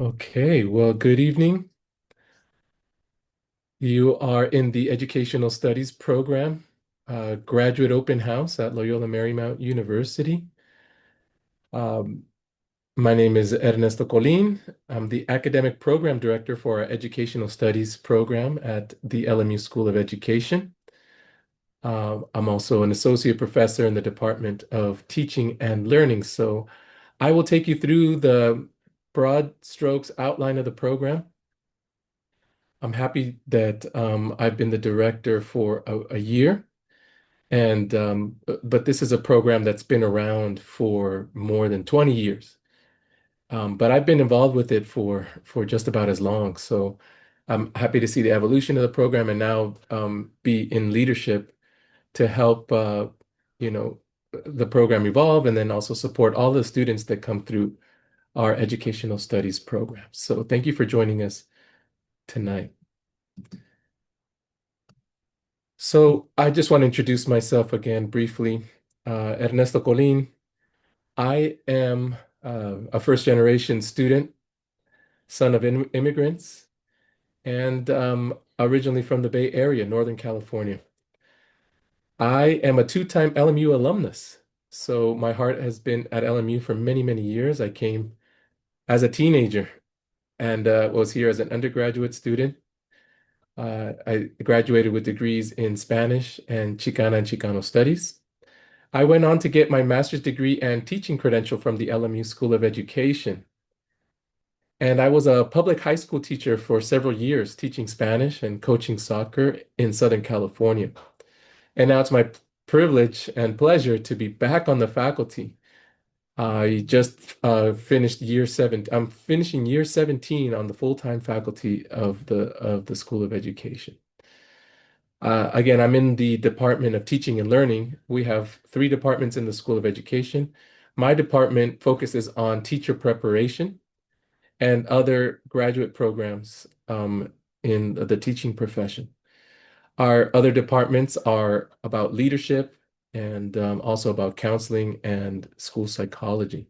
Okay, well, good evening. You are in the Educational Studies program, graduate open house at Loyola Marymount University. Um, my name is Ernesto Colin. I'm the academic program director for our Educational Studies program at the LMU School of Education. I'm also an associate professor in the Department of Teaching and Learning. So I will take you through the broad strokes outline of the program. I'm happy that I've been the director for a year, and but this is a program that's been around for more than 20 years. But I've been involved with it for just about as long. So I'm happy to see the evolution of the program and now be in leadership to help you know the program evolve and then also support all the students that come through our educational studies program. So thank you for joining us tonight. So I just want to introduce myself again briefly. Ernesto Colin. I am a first generation student, son of immigrants, and originally from the Bay Area, Northern California. I am a two-time LMU alumnus. So my heart has been at LMU for many, many years. I came as a teenager and was here as an undergraduate student. I graduated with degrees in Spanish and Chicana and Chicano studies. I went on to get my master's degree and teaching credential from the LMU School of Education. And I was a public high school teacher for several years, teaching Spanish and coaching soccer in Southern California. And now it's my privilege and pleasure to be back on the faculty. I just finished year seven. I'm finishing year 17 on the full-time faculty of the School of Education. Again, I'm in the Department of Teaching and Learning. We have three departments in the School of Education. My department focuses on teacher preparation and other graduate programs in the teaching profession. Our other departments are about leadership and also about counseling and school psychology.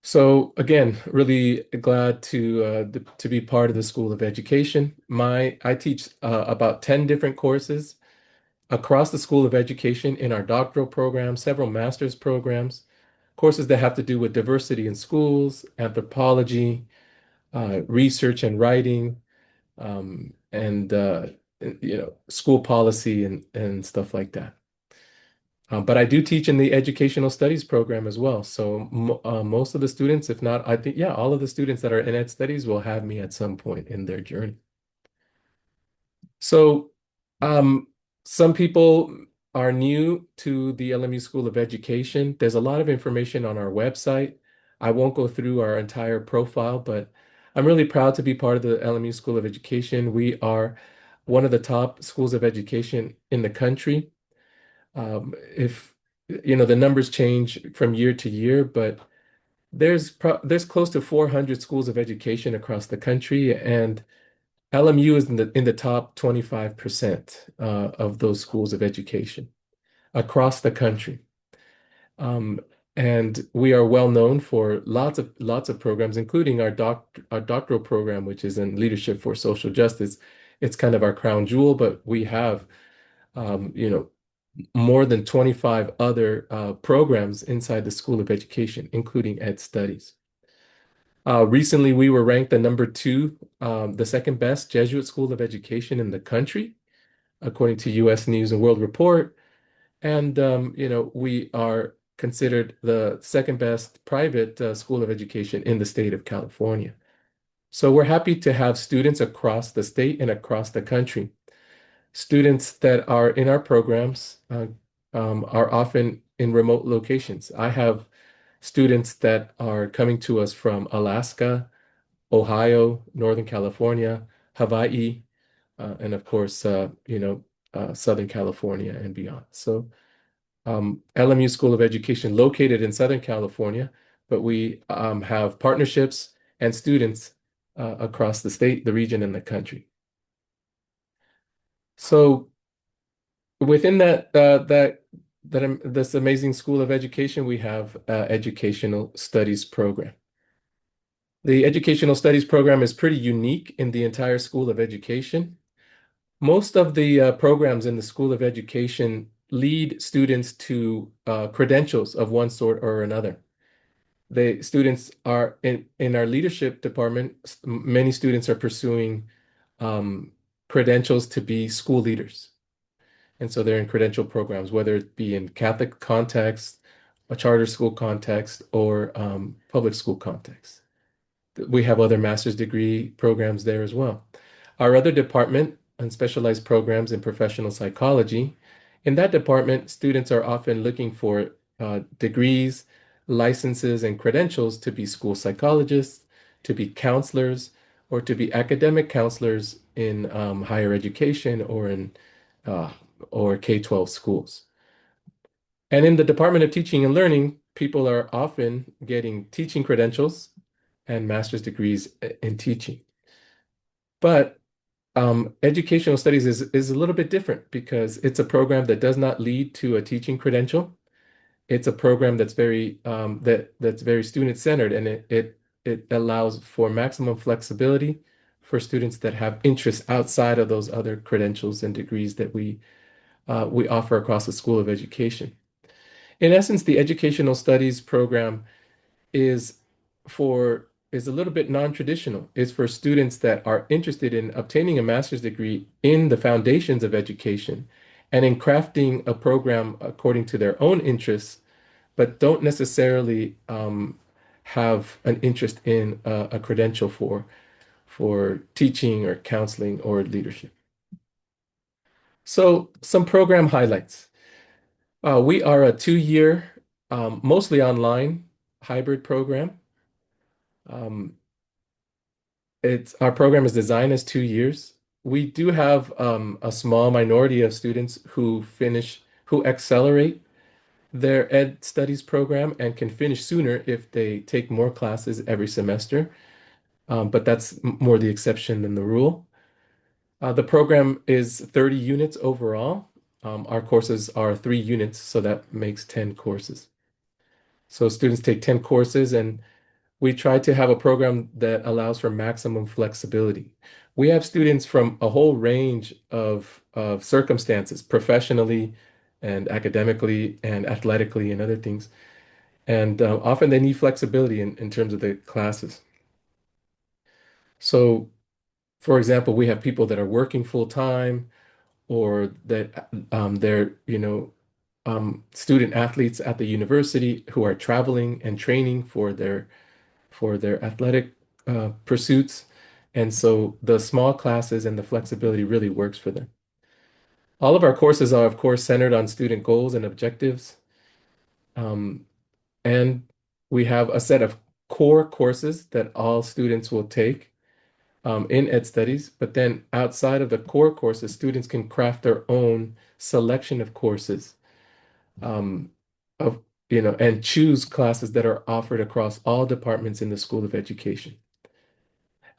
So again, really glad to be part of the School of Education. I teach about 10 different courses across the School of Education in our doctoral program, several master's programs, courses that have to do with diversity in schools, anthropology, research and writing, and school policy and stuff like that. But I do teach in the educational studies program as well. So most of the students, if not, I think, yeah, all of the students that are in ed studies will have me at some point in their journey. So, um, some people are new to the LMU School of Education. There's a lot of information on our website. I won't go through our entire profile, but I'm really proud to be part of the LMU School of Education. We are one of the top schools of education in the country. If the numbers change from year to year, but there's close to 400 schools of education across the country, and LMU is in the top 25% of those schools of education across the country. Um, and we are well known for lots of programs, including our doctoral program, which is in leadership for social justice. It's kind of our crown jewel, but we have um, you know more than 25 other programs inside the School of Education, including ed studies. Recently, we were ranked the number two, the second best Jesuit school of education in the country, according to U.S. News and World Report. And, we are considered the second best private school of education in the state of California. So we're happy to have students across the state and across the country. Students that are in our programs are often in remote locations. I have students that are coming to us from Alaska, Ohio, Northern California, Hawaii, and of course, Southern California and beyond. So, LMU School of Education located in Southern California, but we have partnerships and students across the state, the region, and the country. So, within this amazing School of Education, we have educational studies program. The Educational Studies program is pretty unique in the entire School of Education. Most of the programs in the School of Education lead students to credentials of one sort or another. The students are in our leadership department, many students are pursuing um, credentials to be school leaders. And so they're in credential programs, whether it be in Catholic context, a charter school context, or public school context. We have other master's degree programs there as well. Our other department and specialized programs in professional psychology, in that department, students are often looking for degrees, licenses, and credentials to be school psychologists, to be counselors, or to be academic counselors in higher education uh, or K-12 schools. And in the Department of Teaching and Learning, people are often getting teaching credentials and master's degrees in teaching. But educational studies is a little bit different because it's a program that does not lead to a teaching credential. It's a program that's that's very student-centered, and it allows for maximum flexibility for students that have interests outside of those other credentials and degrees that we offer across the School of Education. In essence, the educational studies program is is a little bit non-traditional. It's for students that are interested in obtaining a master's degree in the foundations of education and in crafting a program according to their own interests, but don't necessarily have an interest in a credential for teaching or counseling or leadership. So some program highlights. We are a 2-year, mostly online hybrid program. Um, our program is designed as 2 years. We do have a small minority of students who accelerate their ed studies program and can finish sooner if they take more classes every semester. But that's more the exception than the rule. The program is 30 units overall. Our courses are 3 units, so that makes 10 courses. So students take 10 courses, and we try to have a program that allows for maximum flexibility. We have students from a whole range of circumstances, professionally and academically and athletically and other things. And often they need flexibility in terms of the classes. So, for example, we have people that are working full time or that they're, student athletes at the university who are traveling and training for their athletic pursuits. And so the small classes and the flexibility really works for them. All of our courses are, of course, centered on student goals and objectives. Um, and we have a set of core courses that all students will take in Ed Studies. But then outside of the core courses, students can craft their own selection of courses um, of, and choose classes that are offered across all departments in the School of Education.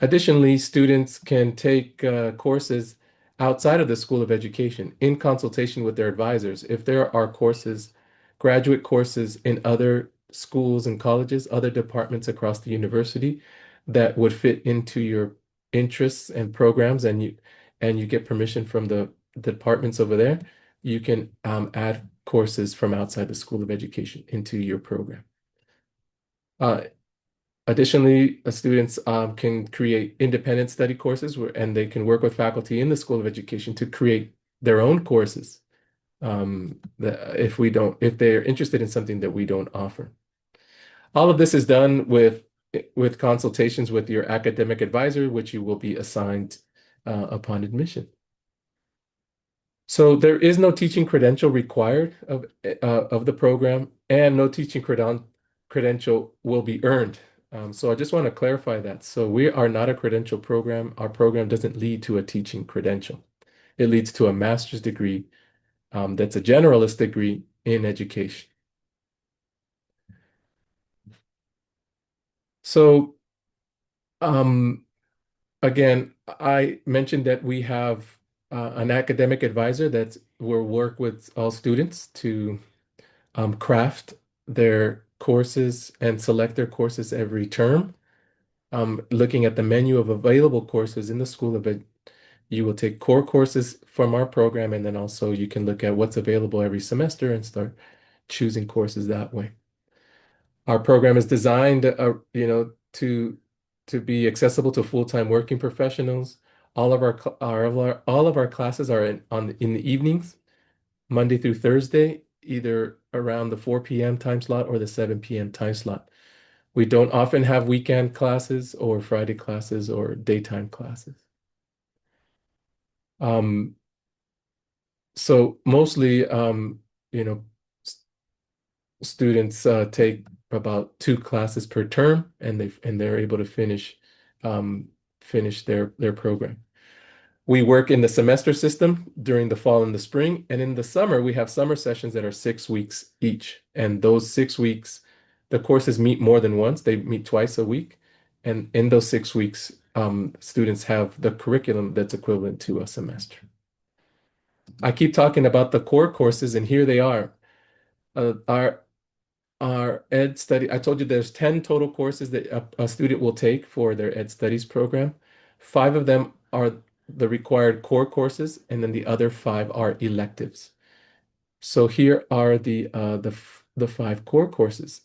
Additionally, students can take courses outside of the School of Education in consultation with their advisors. If there are courses, graduate courses in other schools and colleges, other departments across the university that would fit into your interests and programs, and you get permission from the departments over there, you can add courses from outside the School of Education into your program. Uh, Additionally, students can create independent study courses and they can work with faculty in the School of Education to create their own courses if they're interested in something that we don't offer. All of this is done with consultations with your academic advisor, which you will be assigned upon admission. So there is no teaching credential required of the program, and no teaching credential will be earned. So I just want to clarify that. So we are not a credential program. Our program doesn't lead to a teaching credential. It leads to a master's degree that's a generalist degree in education. So um, again, I mentioned that we have an academic advisor that will work with all students to craft their courses and select their courses every term. Looking at the menu of available courses in the School of Ed, you will take core courses from our program, and then also you can look at what's available every semester and start choosing courses that way. Our program is designed, to be accessible to full-time working professionals. All of our classes are in the evenings, Monday through Thursday, either around the 4 p.m. time slot or the 7 p.m. time slot. We don't often have weekend classes or Friday classes or daytime classes. Um, so mostly, you know, students take about 2 classes per term, and they're able to finish their program. We work in the semester system during the fall and the spring, and in the summer we have summer sessions that are 6 weeks each. And those 6 weeks, the courses meet more than once. They meet twice a week, and in those 6 weeks, students have the curriculum that's equivalent to a semester. I keep talking about the core courses, and here they are. Uh, our Our ed study, I told you there's 10 total courses that a student will take for their ed studies program. 5 of them are the required core courses, and then the other 5 are electives. So here are the 5 core courses.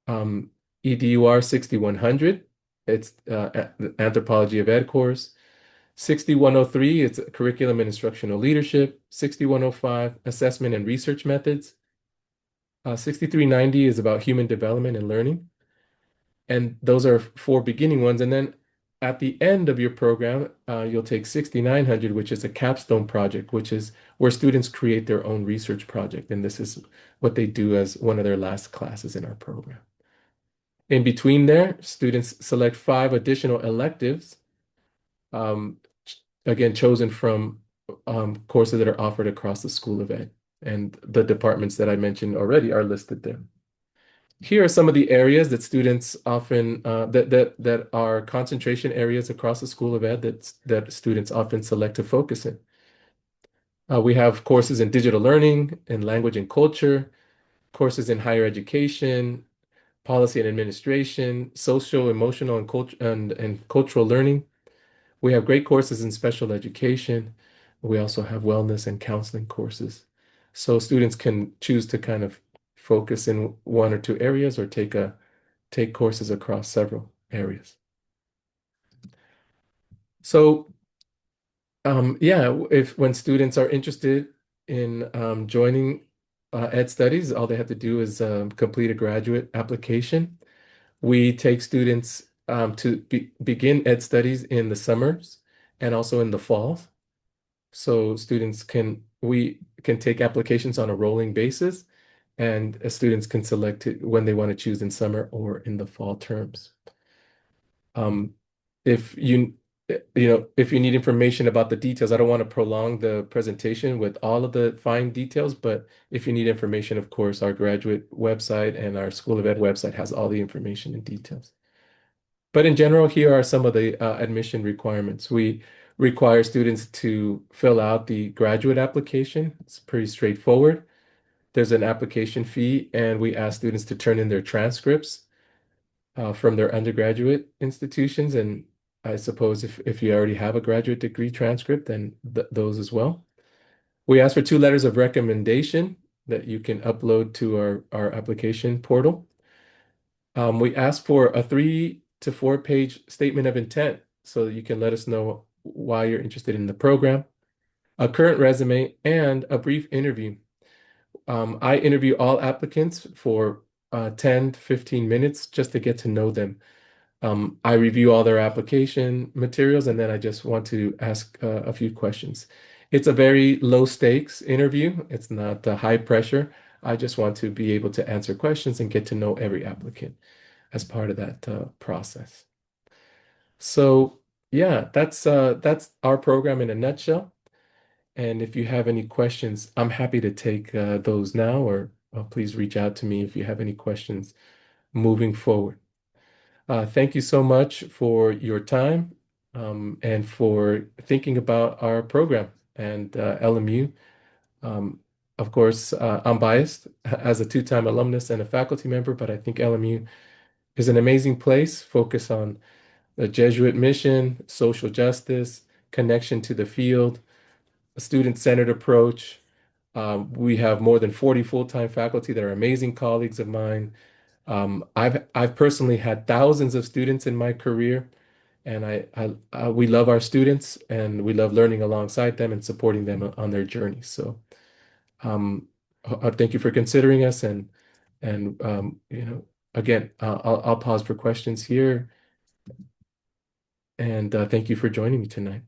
Um, EDUR 6100, it's the Anthropology of Ed course. 6103, it's Curriculum and Instructional Leadership. 6105, Assessment and Research Methods. 6390 is about human development and learning. And those are 4 beginning ones. And then at the end of your program, you'll take 6900, which is a capstone project, which is where students create their own research project. And this is what they do as one of their last classes in our program. In between there, students select 5 additional electives, um, again, chosen from courses that are offered across the School of Ed. And the departments that I mentioned already are listed there. Here are some of the areas that students often that are concentration areas across the School of Ed that students often select to focus in. We have courses in digital learning, in language and culture, courses in higher education, policy and administration, social, emotional, and cultural learning. We have great courses in special education. We also have wellness and counseling courses. So students can choose to kind of focus in 1 or 2 areas or take courses across several areas. So yeah, if when students are interested in joining Ed Studies, all they have to do is complete a graduate application. We take students to begin Ed Studies in the summers and also in the fall. So we can take applications on a rolling basis, and students can select it when they want to choose in summer or in the fall terms. Um, if you if you need information about the details, I don't want to prolong the presentation with all of the fine details, but if you need information, of course, our graduate website and our School of Ed website has all the information and details. But in general, here are some of the admission requirements. We require students to fill out the graduate application. It's pretty straightforward. There's an application fee, and we ask students to turn in their transcripts from their undergraduate institutions. And I suppose if you already have a graduate degree transcript, then those as well. We ask for 2 letters of recommendation that you can upload to our application portal. We ask for a 3 to 4 page statement of intent so that you can let us know why you're interested in the program, a current resume, and a brief interview. I interview all applicants for 10 to 15 minutes just to get to know them. I review all their application materials, and then I just want to ask a few questions. It's a very low stakes interview. It's not high pressure. I just want to be able to answer questions and get to know every applicant as part of that process. So yeah, that's our program in a nutshell. And if you have any questions, I'm happy to take those now, or please reach out to me if you have any questions moving forward. Thank you so much for your time and for thinking about our program and LMU. Um, of course, I'm biased as a 2 time alumnus and a faculty member, but I think LMU is an amazing place. Focus on a Jesuit mission, social justice, connection to the field, a student-centered approach. We have more than 40 full-time faculty that are amazing colleagues of mine. I've personally had thousands of students in my career, and we love our students and we love learning alongside them and supporting them on their journey. So um, thank you for considering us and again, I'll pause for questions here and thank you for joining me tonight.